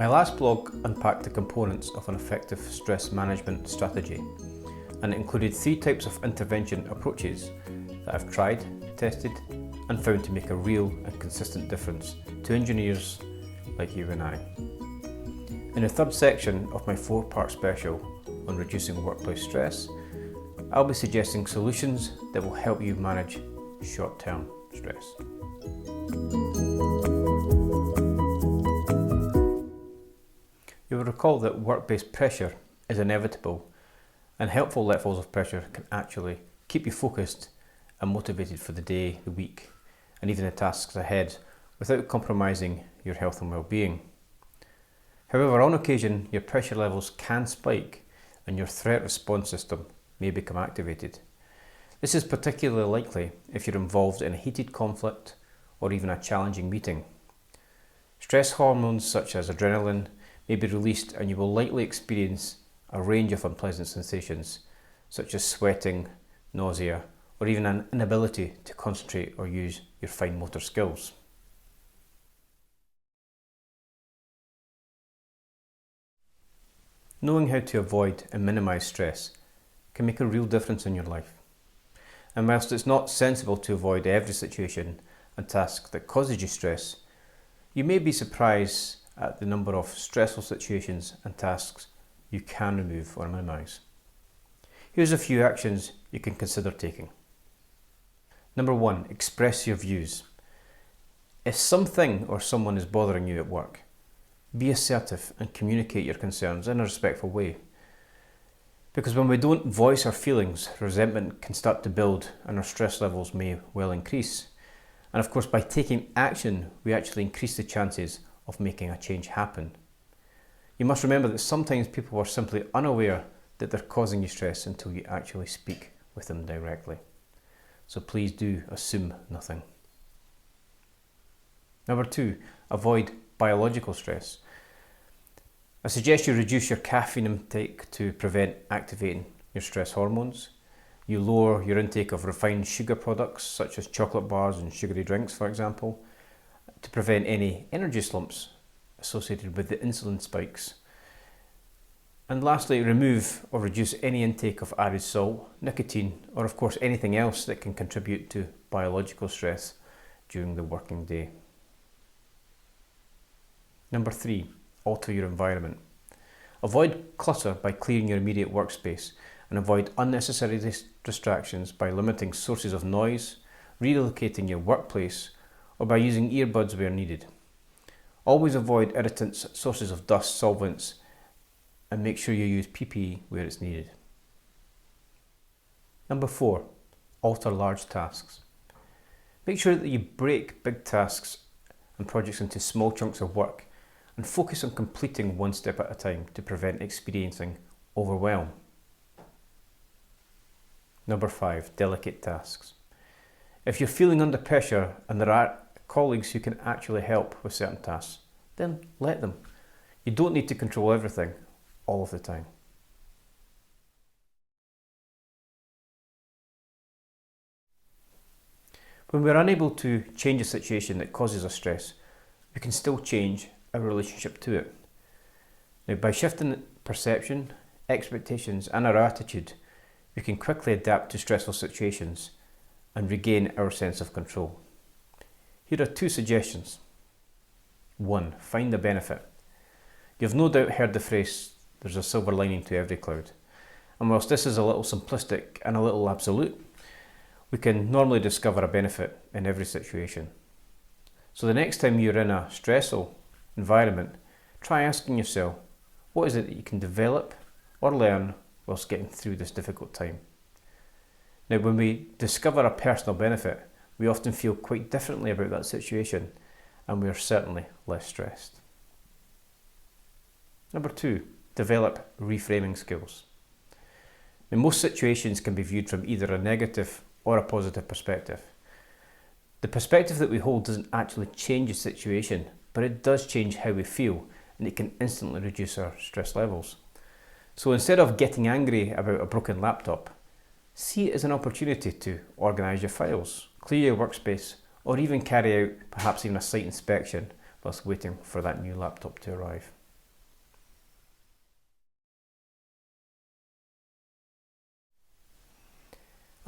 My last blog unpacked the components of an effective stress management strategy, and it included 3 types of intervention approaches that I've tried, tested and found to make a real and consistent difference to engineers like you and I. In the 3rd section of my 4-part special on reducing workplace stress, I'll be suggesting solutions that will help you manage short-term stress. You will recall that work-based pressure is inevitable, and helpful levels of pressure can actually keep you focused and motivated for the day, the week, and even the tasks ahead without compromising your health and well-being. However, on occasion, your pressure levels can spike and your threat response system may become activated. This is particularly likely if you're involved in a heated conflict or even a challenging meeting. Stress hormones such as adrenaline may be released and you will likely experience a range of unpleasant sensations such as sweating, nausea, or even an inability to concentrate or use your fine motor skills. Knowing how to avoid and minimise stress can make a real difference in your life. And whilst it's not sensible to avoid every situation and task that causes you stress, you may be surprised at the number of stressful situations and tasks you can remove or minimise. Here's a few actions you can consider taking. Number 1, express your views. If something or someone is bothering you at work, be assertive and communicate your concerns in a respectful way. Because when we don't voice our feelings, resentment can start to build and our stress levels may well increase. And of course, by taking action, we actually increase the chances of making a change happen. You must remember that sometimes people are simply unaware that they're causing you stress until you actually speak with them directly. So please do assume nothing. Number 2, avoid biological stress. I suggest you reduce your caffeine intake to prevent activating your stress hormones. You lower your intake of refined sugar products such as chocolate bars and sugary drinks, for example, to prevent any energy slumps associated with the insulin spikes. And lastly, remove or reduce any intake of added salt, nicotine, or of course anything else that can contribute to biological stress during the working day. Number 3, alter your environment. Avoid clutter by clearing your immediate workspace and avoid unnecessary distractions by limiting sources of noise, relocating your workplace, or by using earbuds where needed. Always avoid irritants, sources of dust, solvents, and make sure you use PPE where it's needed. Number 4, alter large tasks. Make sure that you break big tasks and projects into small chunks of work and focus on completing one step at a time to prevent experiencing overwhelm. Number 5, delegate tasks. If you're feeling under pressure and there are colleagues who can actually help with certain tasks, then let them. You don't need to control everything all of the time. When we're unable to change a situation that causes us stress, we can still change our relationship to it. Now, by shifting perception, expectations and our attitude, we can quickly adapt to stressful situations and regain our sense of control. Here are 2 suggestions. 1, find the benefit. You've no doubt heard the phrase, there's a silver lining to every cloud. And whilst this is a little simplistic and a little absolute, we can normally discover a benefit in every situation. So the next time you're in a stressful environment, try asking yourself, what is it that you can develop or learn whilst getting through this difficult time? Now, when we discover a personal benefit, we often feel quite differently about that situation, and we are certainly less stressed. Number 2, develop reframing skills. Now, most situations can be viewed from either a negative or a positive perspective. The perspective that we hold doesn't actually change the situation, but it does change how we feel, and it can instantly reduce our stress levels. So instead of getting angry about a broken laptop, see it as an opportunity to organise your files, clear your workspace, or even carry out perhaps even a site inspection whilst waiting for that new laptop to arrive.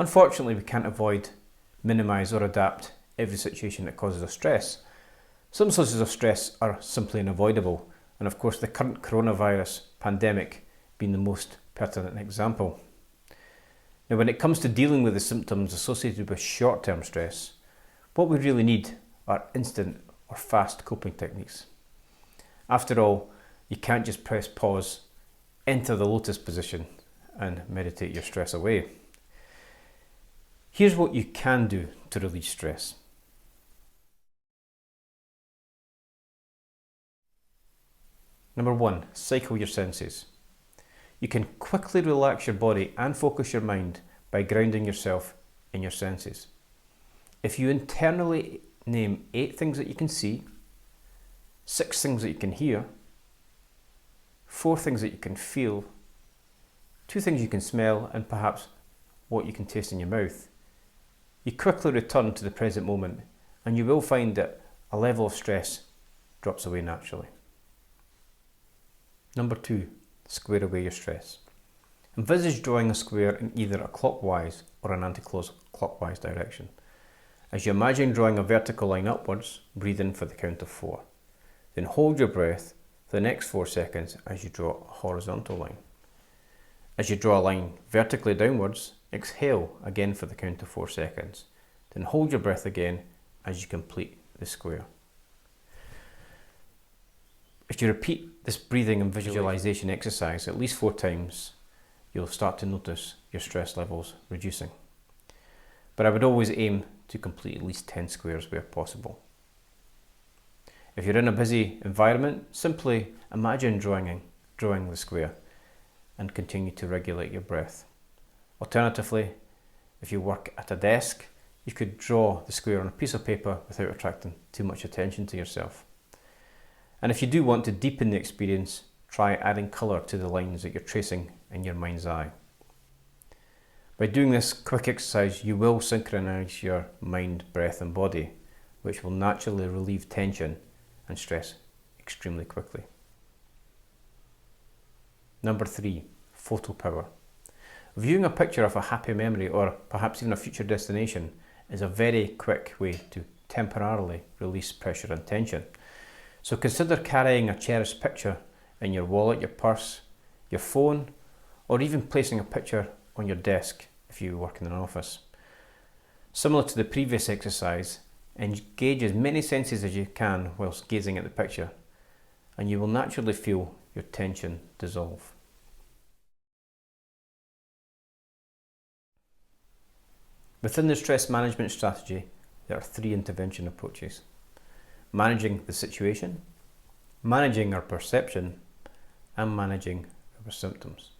Unfortunately, we can't avoid, minimise or adapt every situation that causes us stress. Some sources of stress are simply unavoidable, and of course the current coronavirus pandemic being the most pertinent example. Now, when it comes to dealing with the symptoms associated with short-term stress, what we really need are instant or fast coping techniques. After all, you can't just press pause, enter the lotus position and meditate your stress away. Here's what you can do to release stress. Number 1, cycle your senses. You can quickly relax your body and focus your mind by grounding yourself in your senses. If you internally name 8 things that you can see, 6 things that you can hear, 4 things that you can feel, 2 things you can smell, and perhaps what you can taste in your mouth, you quickly return to the present moment and you will find that a level of stress drops away naturally. Number 2, square away your stress. Envisage drawing a square in either a clockwise or an anti-clockwise direction. As you imagine drawing a vertical line upwards, breathe in for the count of 4. Then hold your breath for the next 4 seconds as you draw a horizontal line. As you draw a line vertically downwards, exhale again for the count of 4 seconds. Then hold your breath again as you complete the square. If you repeat this breathing and visualization exercise at least 4 times, you'll start to notice your stress levels reducing. But I would always aim to complete at least 10 squares where possible. If you're in a busy environment, simply imagine drawing the square and continue to regulate your breath. Alternatively, if you work at a desk, you could draw the square on a piece of paper without attracting too much attention to yourself. And if you do want to deepen the experience, try adding colour to the lines that you're tracing in your mind's eye. By doing this quick exercise, you will synchronise your mind, breath and body, which will naturally relieve tension and stress extremely quickly. Number 3, photo power. Viewing a picture of a happy memory or perhaps even a future destination is a very quick way to temporarily release pressure and tension. So consider carrying a cherished picture in your wallet, your purse, your phone, or even placing a picture on your desk if you work in an office. Similar to the previous exercise, engage as many senses as you can whilst gazing at the picture, and you will naturally feel your tension dissolve. Within the stress management strategy, there are 3 intervention approaches: managing the situation, managing our perception, and managing our symptoms.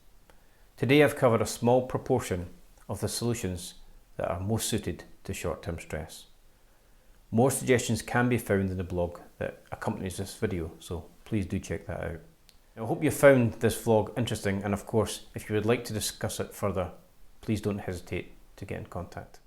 Today I've covered a small proportion of the solutions that are most suited to short-term stress. More suggestions can be found in the blog that accompanies this video, so please do check that out. I hope you found this vlog interesting, and of course, if you would like to discuss it further, please don't hesitate to get in contact.